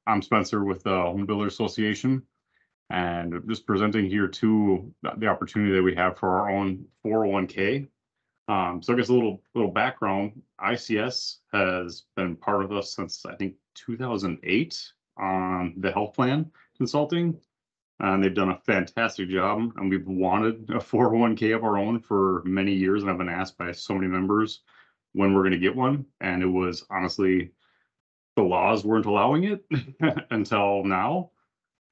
I'm Spencer with the Home Builder Association, and just presenting here to the opportunity that we have for our own 401k. So I guess a little background. ICS has been part of us since I think 2008 on the health plan consulting, and they've done a fantastic job. And we've wanted a 401k of our own for many years, and I've been asked by so many members when we're going to get one. And it was honestly the laws weren't allowing it until now.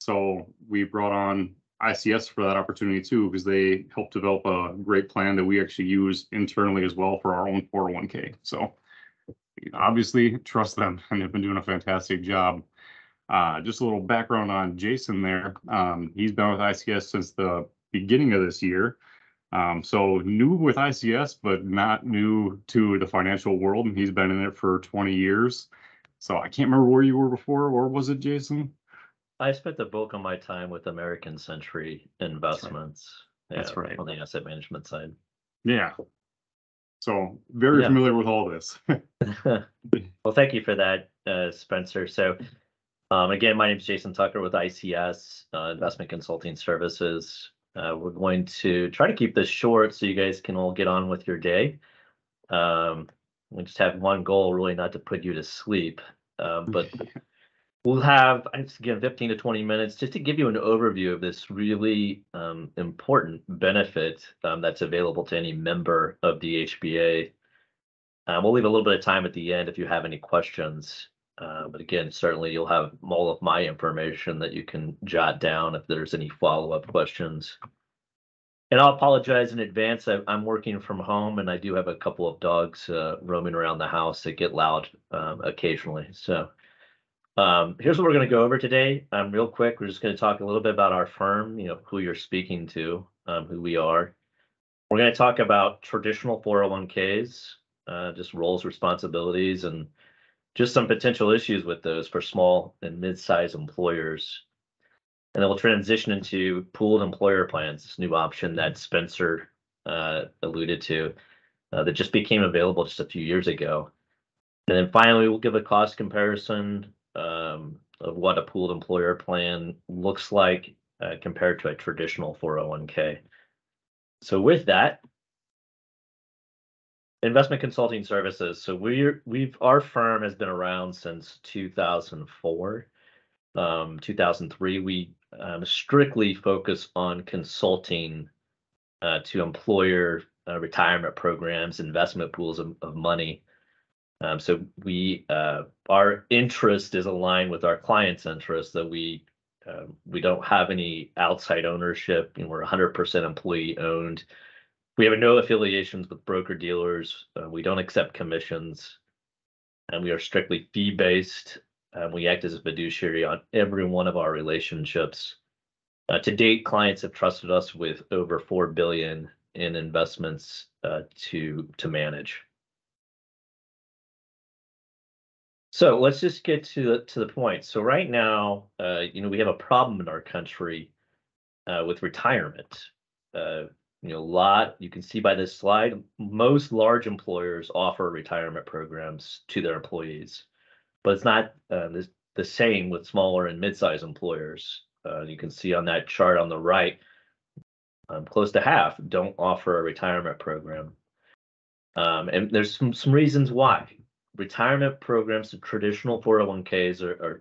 So we brought on ICS for that opportunity too, because they helped develop a great plan that we actually use internally as well for our own 401k. So obviously trust them, and they've been doing a fantastic job. Just a little background on Jason there. He's been with ICS since the beginning of this year. So new with ICS, but not new to the financial world. And he's been in it for 20 years. So I can't remember where you were before, or was it Jason? I spent the bulk of my time with American Century Investments. That's right. On the asset management side. Yeah. So very familiar with all this. Well, thank you for that, Spencer. So again, my name is Jason Tucker with ICS, Investment Consulting Services. We're going to try to keep this short so you guys can all get on with your day. We just have one goal, really not to put you to sleep, but we'll have, again, 15 to 20 minutes just to give you an overview of this really important benefit that's available to any member of the HBA. We'll leave a little bit of time at the end if you have any questions. But again, certainly you'll have all of my information that you can jot down if there's any follow-up questions. And I'll apologize in advance. I'm working from home, and I do have a couple of dogs roaming around the house that get loud occasionally. So here's what we're going to go over today. Real quick, we're just going to talk a little bit about our firm, who you're speaking to, who we are. We're going to talk about traditional 401ks, just roles, responsibilities, and just some potential issues with those for small and mid-sized employers. And then we'll transition into pooled employer plans, this new option that Spencer alluded to that just became available just a few years ago. And then finally, we'll give a cost comparison of what a pooled employer plan looks like compared to a traditional 401k. So with that, investment consulting services. So our firm has been around since 2004. 2003, we strictly focus on consulting to employer retirement programs, investment pools of money. So our interest is aligned with our clients' interest, that we don't have any outside ownership, and we're 100% employee owned. We have no affiliations with broker dealers. We don't accept commissions, and we are strictly fee based. We act as a fiduciary on every one of our relationships. To date, clients have trusted us with over $4 billion in investments to manage. So let's just get to the point. So right now, we have a problem in our country with retirement. You can see by this slide, most large employers offer retirement programs to their employees, but it's not the same with smaller and mid-sized employers. You can see on that chart on the right, close to half don't offer a retirement program. And there's some reasons why. Retirement programs, the traditional 401ks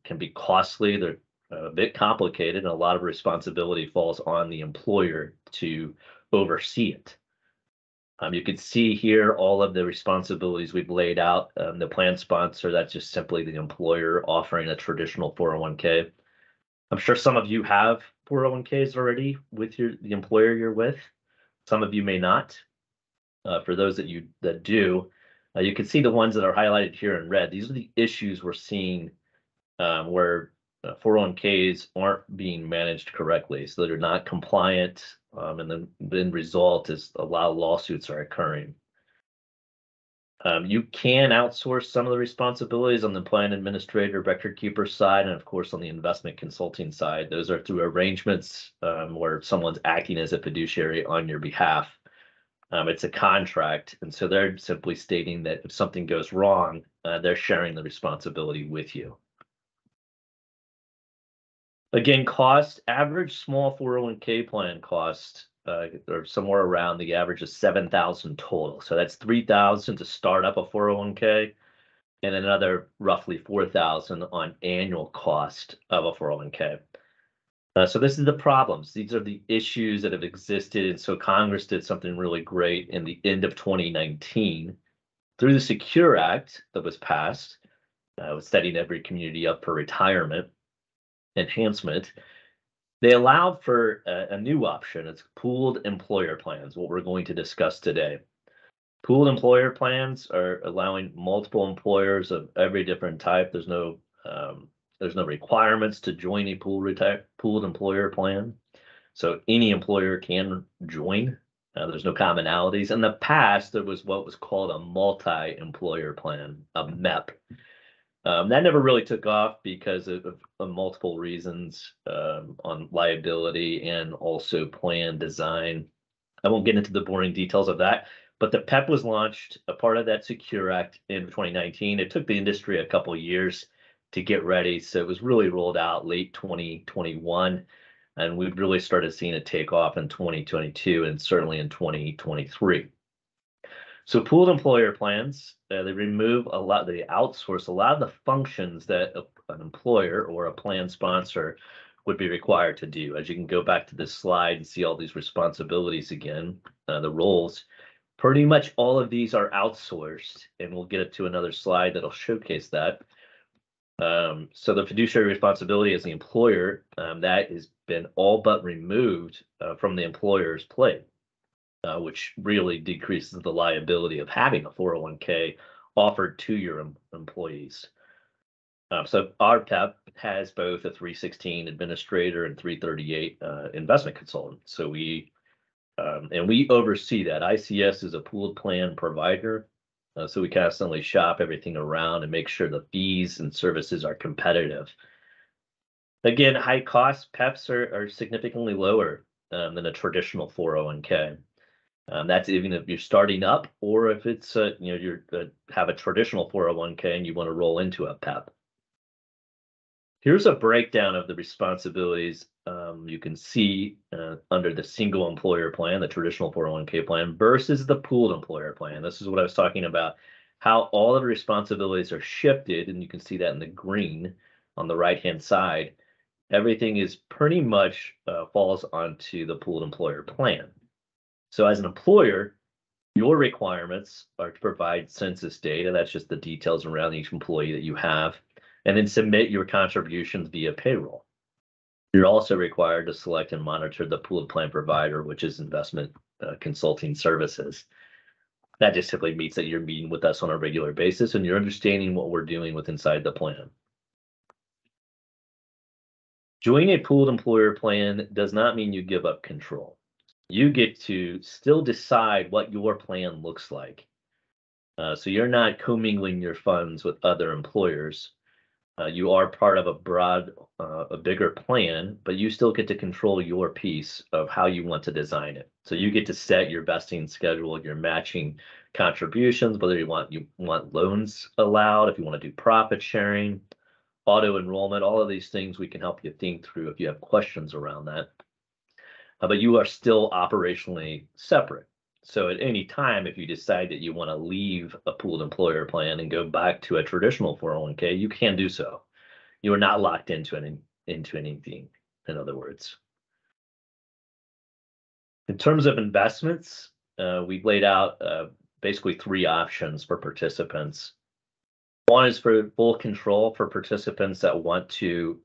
can be costly. They're a bit complicated, and a lot of responsibility falls on the employer to oversee it. You can see here all of the responsibilities we've laid out. The plan sponsor, that's just simply the employer offering a traditional 401k. I'm sure some of you have 401ks already with the employer you're with. Some of you may not. For those that do, you can see the ones that are highlighted here in red. These are the issues we're seeing where 401ks aren't being managed correctly, so they're not compliant, and the end result is a lot of lawsuits are occurring. You can outsource some of the responsibilities on the plan administrator, record keeper side, and of course on the investment consulting side. Those are through arrangements where someone's acting as a fiduciary on your behalf. It's a contract, and so they're simply stating that if something goes wrong, they're sharing the responsibility with you. Again, average small 401k plan cost, or somewhere around the average of 7,000 total. So that's 3,000 to start up a 401k, and another roughly 4,000 on annual cost of a 401k. So this is the problems. These are the issues that have existed. And so Congress did something really great in the end of 2019 through the Secure Act that was passed, setting every community up for retirement enhancement. They allowed for a new option. It's pooled employer plans, what we're going to discuss today. Pooled employer plans are allowing multiple employers of every different type. There's no requirements to join a pooled employer plan. So any employer can join. There's no commonalities. In the past, there was what was called a multi-employer plan, a MEP. That never really took off because of multiple reasons on liability and also plan design. I won't get into the boring details of that, but the PEP was launched, a part of that Secure Act in 2019. It took the industry a couple of years to get ready, so it was really rolled out late 2021, and we've really started seeing it take off in 2022 and certainly in 2023. So pooled employer plans, they outsource a lot of the functions that an employer or a plan sponsor would be required to do. As you can go back to this slide and see all these responsibilities again, the roles, pretty much all of these are outsourced, and we'll get it to another slide that'll showcase that. So the fiduciary responsibility as the employer, that has been all but removed from the employer's plate. Which really decreases the liability of having a 401k offered to your employees. So our PEP has both a 316 administrator and 338 investment consultant. So we oversee that. ICS is a pooled plan provider. So we constantly shop everything around and make sure the fees and services are competitive. Again, high cost PEPs are significantly lower than a traditional 401k. That's even if you're starting up, or if it's you have a traditional 401k and you want to roll into a PEP. Here's a breakdown of the responsibilities you can see under the single employer plan, the traditional 401k plan, versus the pooled employer plan. This is what I was talking about, how all of the responsibilities are shifted, and you can see that in the green on the right-hand side. Everything is pretty much falls onto the pooled employer plan. So as an employer, your requirements are to provide census data. That's just the details around each employee that you have, and then submit your contributions via payroll. You're also required to select and monitor the pooled plan provider, which is investment consulting services. That just simply means that you're meeting with us on a regular basis and you're understanding what we're doing with inside the plan. Joining a pooled employer plan does not mean you give up control. You get to still decide what your plan looks like. So you're not commingling your funds with other employers. You are part of a bigger plan, but you still get to control your piece of how you want to design it. So you get to set your vesting schedule, your matching contributions, whether you want loans allowed, if you want to do profit sharing, auto enrollment, all of these things we can help you think through if you have questions around that. But you are still operationally separate. So at any time, if you decide that you want to leave a pooled employer plan and go back to a traditional 401k, you can do so. You are not locked into anything, in other words. In terms of investments, we've laid out basically three options for participants. One is for full control for participants that want to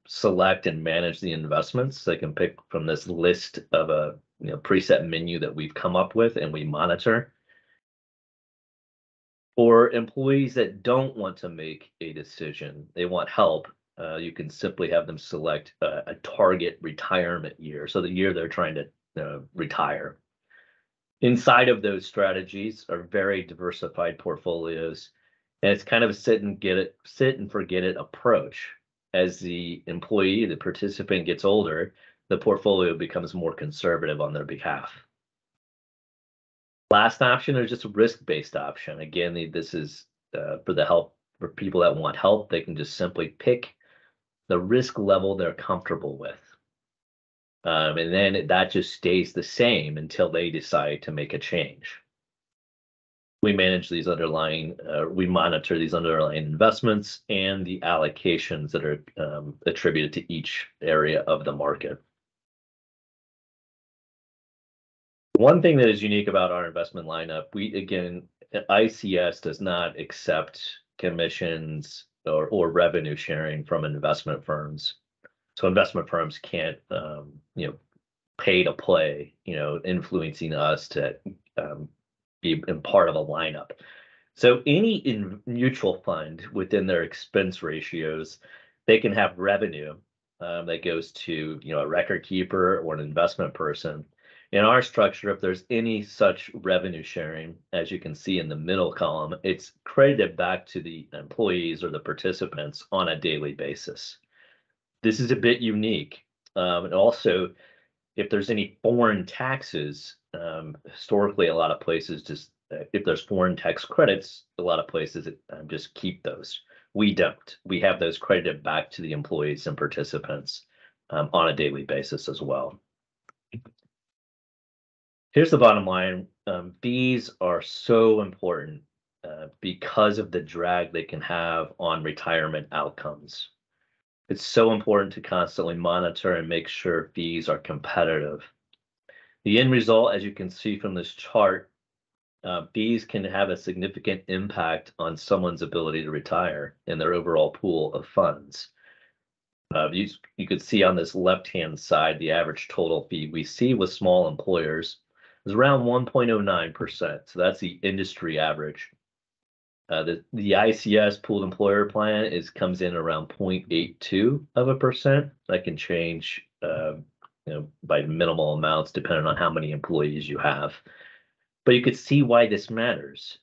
select and manage the investments. They can pick from this list of a preset menu that we've come up with and we monitor. For employees that don't want to make a decision, they want help, you can simply have them select a target retirement year, so the year they're trying to retire. Inside of those strategies are very diversified portfolios. And it's kind of a sit and forget it approach. As the employee, the participant gets older, the portfolio becomes more conservative on their behalf. Last option is just a risk-based option. Again, this is for people that want help. They can just simply pick the risk level they're comfortable with. And then that just stays the same until they decide to make a change. We manage these we monitor these underlying investments and the allocations that are attributed to each area of the market. One thing that is unique about our investment lineup, ICS does not accept commissions or revenue sharing from investment firms. So investment firms can't, pay to play, influencing us to be in part of a lineup. So any mutual fund within their expense ratios, they can have revenue that goes to, a record keeper or an investment person. In our structure, if there's any such revenue sharing, as you can see in the middle column, it's credited back to the employees or the participants on a daily basis. This is a bit unique. And also, if there's any foreign taxes, historically, a lot of places just, if there's foreign tax credits, a lot of places just keep those. We don't. We have those credited back to the employees and participants on a daily basis as well. Here's the bottom line. Fees are so important because of the drag they can have on retirement outcomes. It's so important to constantly monitor and make sure fees are competitive. The end result, as you can see from this chart, fees can have a significant impact on someone's ability to retire in their overall pool of funds. You could see on this left-hand side, the average total fee we see with small employers is around 1.09%. So that's the industry average. The ICS pooled employer plan comes in around 0.82%. That can change, by minimal amounts depending on how many employees you have. But you could see why this matters.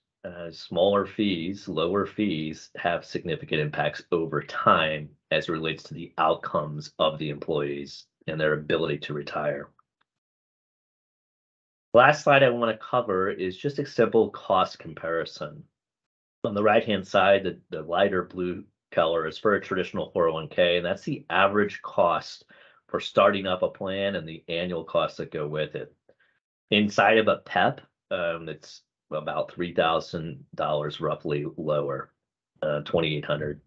Smaller fees, lower fees have significant impacts over time as it relates to the outcomes of the employees and their ability to retire. Last slide I want to cover is just a simple cost comparison. On the right-hand side, the lighter blue color is for a traditional 401k, and that's the average cost for starting up a plan and the annual costs that go with it. Inside of a PEP, it's about $3,000 roughly lower, $2,800.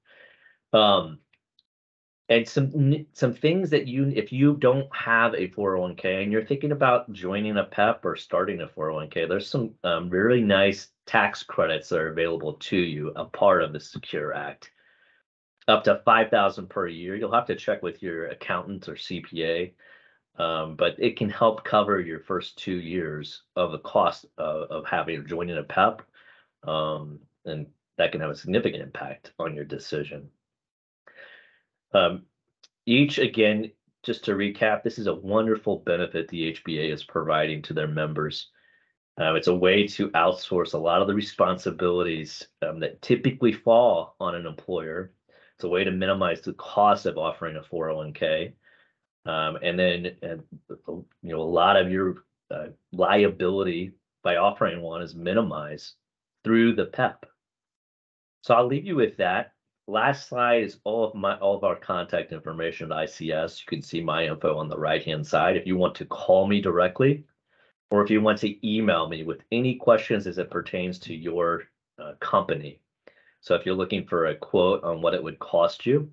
And some things that if you don't have a 401k and you're thinking about joining a PEP or starting a 401k, there's some really nice tax credits that are available to you, a part of the Secure Act. Up to $5,000 per year. You'll have to check with your accountant or CPA, but it can help cover your first 2 years of the cost of joining a PEP, and that can have a significant impact on your decision. Again, just to recap, this is a wonderful benefit the HBA is providing to their members. It's a way to outsource a lot of the responsibilities that typically fall on an employer. It's a way to minimize the cost of offering a 401k. And then, a lot of your liability by offering one is minimized through the PEP. So I'll leave you with that. Last slide is all of our contact information at ICS. You can see my info on the right-hand side if you want to call me directly, or if you want to email me with any questions as it pertains to your company. So if you're looking for a quote on what it would cost you,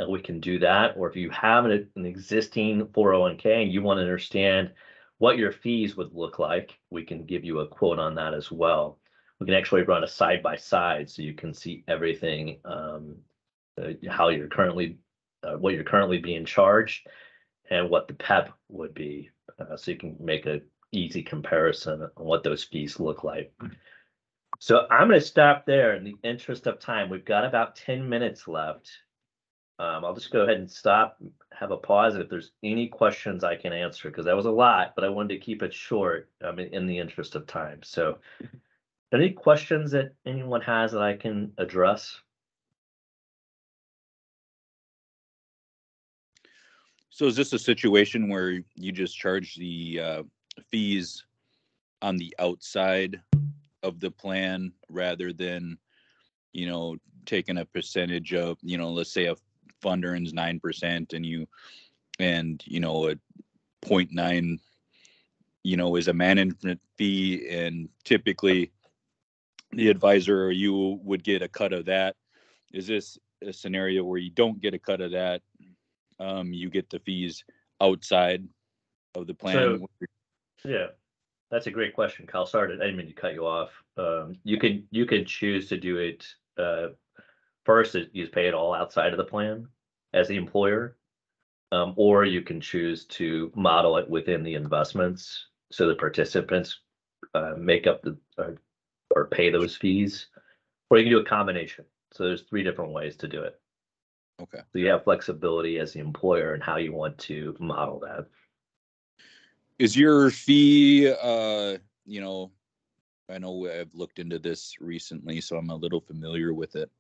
we can do that. Or if you have an existing 401k and you want to understand what your fees would look like, we can give you a quote on that as well. We can actually run a side-by-side so you can see everything, how you're currently, what you're currently being charged and what the PEP would be. So you can make an easy comparison on what those fees look like. So I'm going to stop there in the interest of time. We've got about 10 minutes left. I'll just go ahead and stop, have a pause. If there's any questions I can answer, because that was a lot, but I wanted to keep it short in the interest of time. So any questions that anyone has that I can address? So is this a situation where you just charge the fees on the outside of the plan rather than, taking a percentage of, let's say a fund earns 9% and you know, a 0.9, you know, is a management fee, and typically the advisor or you would get a cut of that. Is this a scenario where you don't get a cut of that? You get the fees outside of the plan? So, yeah, that's a great question, Kyle. Sorry, I didn't mean to cut you off. You could choose to do it first. You pay it all outside of the plan as the employer, or you can choose to model it within the investments so the participants make up the or pay those fees, or you can do a combination. So there's 3 different ways to do it. Okay. So you have flexibility as the employer and how you want to model that. Is your fee, you know, I know I've looked into this recently, so I'm a little familiar with it.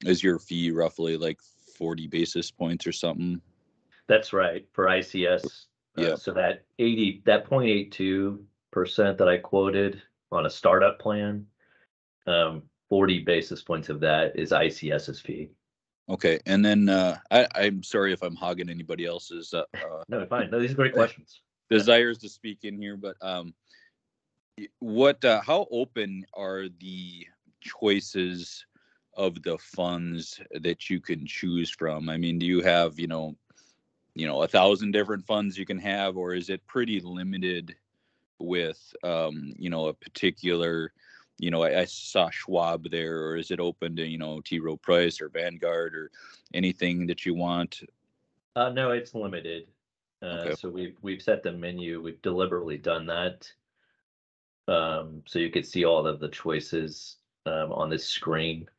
Is your fee roughly like 40 basis points or something? That's right, for ICS. Yeah. So that 0.82% that I quoted on a startup plan, 40 basis points of that is ICS's fee. Okay. And then I'm sorry if I'm hogging anybody else's No, fine. No, these are great questions. desires to speak in here, but how open are the choices of the funds that you can choose from? I mean, do you have, you know, 1,000 different funds you can have, or is it pretty limited with, you know, a particular, you know, I saw Schwab there, or is it open to, you know, T. Rowe Price or Vanguard or anything that you want? No, it's limited. Okay. So we've set the menu. We've deliberately done that. So you could see all of the choices on this screen.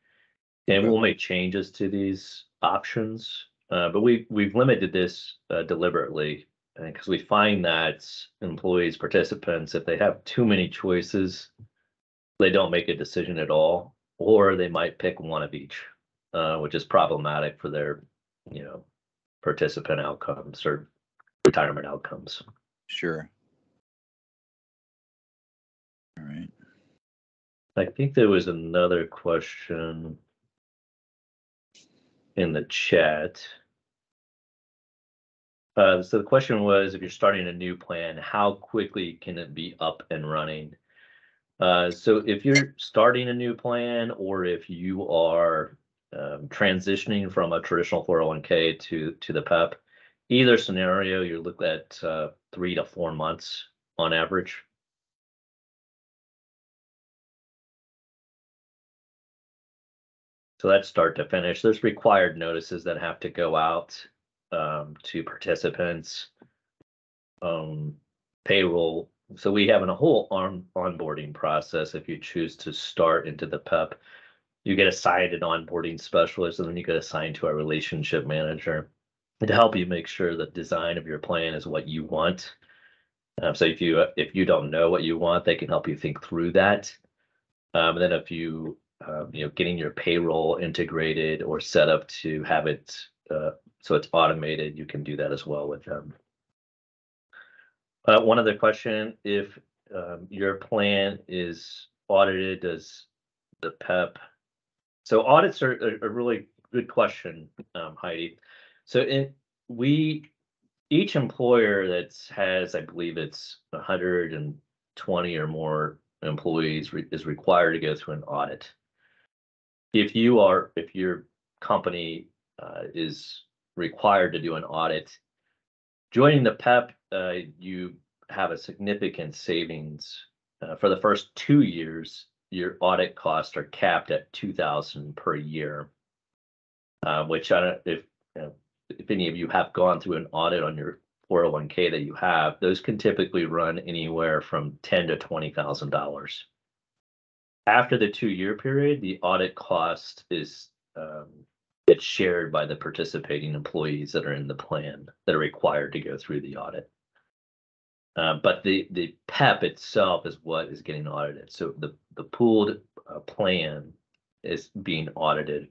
And Okay. we'll make changes to these options, but we've limited this deliberately because we find that employees, participants, if they have too many choices, they don't make a decision at all, or they might pick one of each, which is problematic for their, you know, participant outcomes or retirement outcomes. Sure. All right. I think there was another question in the chat. So the question was, if you're starting a new plan, how quickly can it be up and running? So if you're starting a new plan, or if you are transitioning from a traditional 401k to the PEP, either scenario, you're looking at 3 to 4 months on average. So that's start to finish. There's required notices that have to go out to participants, payroll. So we have a whole onboarding process. If you choose to start into the PEP, you get assigned an onboarding specialist, and then you get assigned to a relationship manager to help you make sure the design of your plan is what you want. So if you don't know what you want, they can help you think through that. And then if you getting your payroll integrated or set up to have it so it's automated, you can do that as well with them. One other question: if your plan is audited, does the PEP? So audits are a really good question, Heidi. So each employer that has, I believe it's 120 or more employees is required to go through an audit. If your company is required to do an audit, joining the PEP, you have a significant savings. For the first 2 years, your audit costs are capped at $2,000 per year, which I don't if any of you have gone through an audit on your 401k that you have, those can typically run anywhere from $10,000 to $20,000. After the 2-year period, the audit cost is it's shared by the participating employees that are in the plan that are required to go through the audit. But the PEP itself is what is getting audited. So the pooled plan is being audited.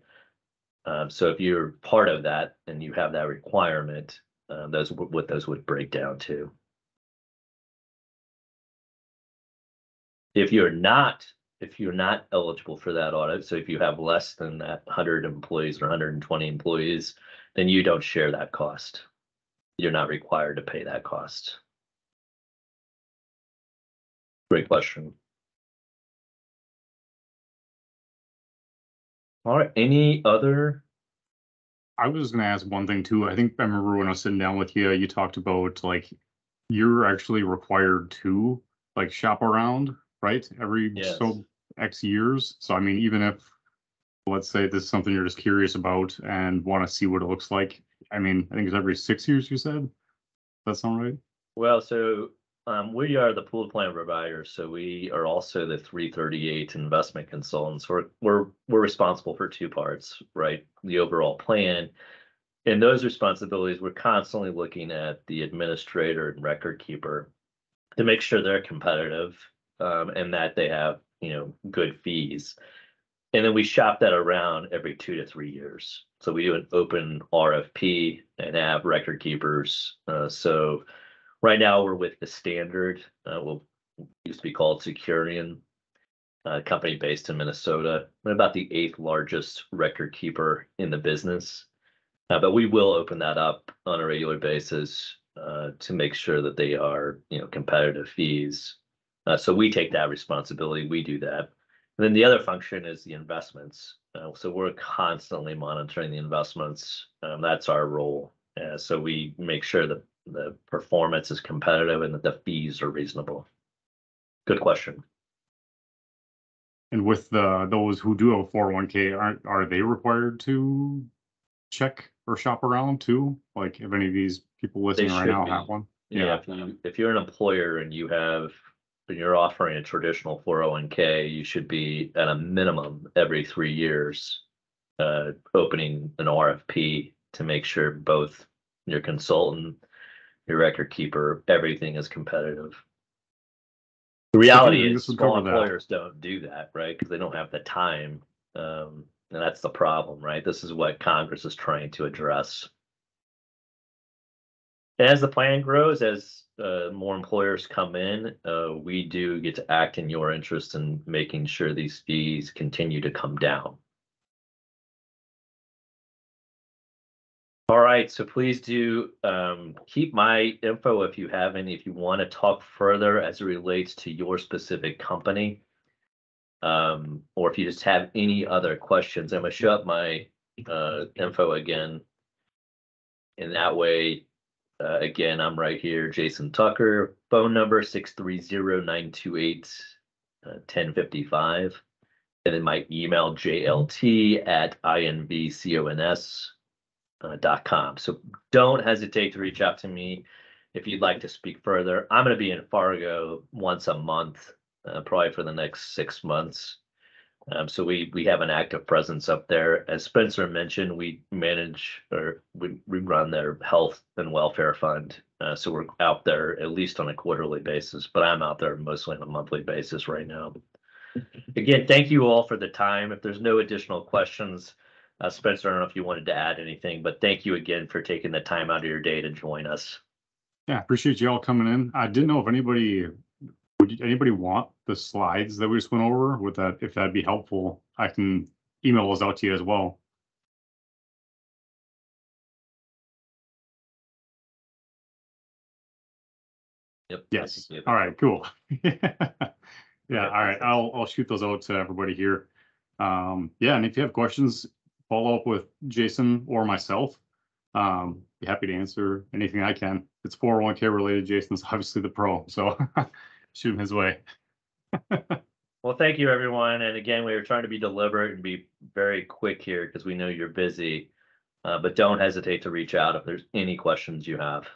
So if you're part of that and you have that requirement, those would break down to. If you're not if you're not eligible for that audit, so if you have less than that 100 employees or 120 employees, then you don't share that cost. You're not required to pay that cost. Great question. All right, any other? I was going to ask one thing too. I think I remember when I was sitting down with you, you talked about like you're actually required to like shop around, right? Every Yes. so X years. So I mean, even if let's say this is something you're just curious about and want to see what it looks like. I mean, I think it's every 6 years you said. Does that sound right? Well, so we are the pooled plan provider, so we are also the 338 investment consultants. We're responsible for two parts, right? The overall plan, and those responsibilities, we're constantly looking at the administrator and record keeper to make sure they're competitive, and that they have, good fees. And then we shop that around every 2 to 3 years. So we do an open RFP and have record keepers. So right now we're with the Standard, what used to be called Securian, company based in Minnesota. We're about the 8th largest record keeper in the business. But we will open that up on a regular basis to make sure that they are, competitive fees. So we take that responsibility. We do that. And then the other function is the investments. So we're constantly monitoring the investments. That's our role. So we make sure that the performance is competitive and that the fees are reasonable. Good question. And with those who do have a 401k, are they required to check or shop around too? Like if any of these people listening right should now be. have one? Yeah, if you're an employer and you're offering a traditional 401k, you should be at a minimum every 3 years opening an RFP to make sure both your consultant, your record keeper, everything is competitive. The reality is small employers don't do that, right? Because they don't have the time. And that's the problem, right? This is what Congress is trying to address. As the plan grows, as more employers come in, we do get to act in your interest in making sure these fees continue to come down. All right, so please do keep my info if you have any, if you want to talk further as it relates to your specific company, or if you just have any other questions. I'm going to show up my info again. And that way, again, I'm right here, Jason Tucker, phone number 630-928-1055. And then my email, jlt@invcons.com. So don't hesitate to reach out to me if you'd like to speak further. I'm going to be in Fargo once a month, probably for the next 6 months. So we have an active presence up there. As Spencer mentioned, we manage, or we run their health and welfare fund. So we're out there at least on a quarterly basis, but I'm out there mostly on a monthly basis right now. Again, thank you all for the time. If there's no additional questions, Spencer, I don't know if you wanted to add anything, but thank you again for taking the time out of your day to join us. Yeah, appreciate you all coming in. I didn't know if anybody want the slides that we just went over with that. If that'd be helpful, I can email those out to you as well. Yep. Yes. All right, cool. Yeah, all right. I'll shoot those out to everybody here. Yeah, and if you have questions, follow up with Jason or myself. Be happy to answer anything I can. It's 401k related. Jason's obviously the pro, so shoot him his way. Well, thank you, everyone. And again, we were trying to be deliberate and be very quick here because we know you're busy. But don't hesitate to reach out if there's any questions you have.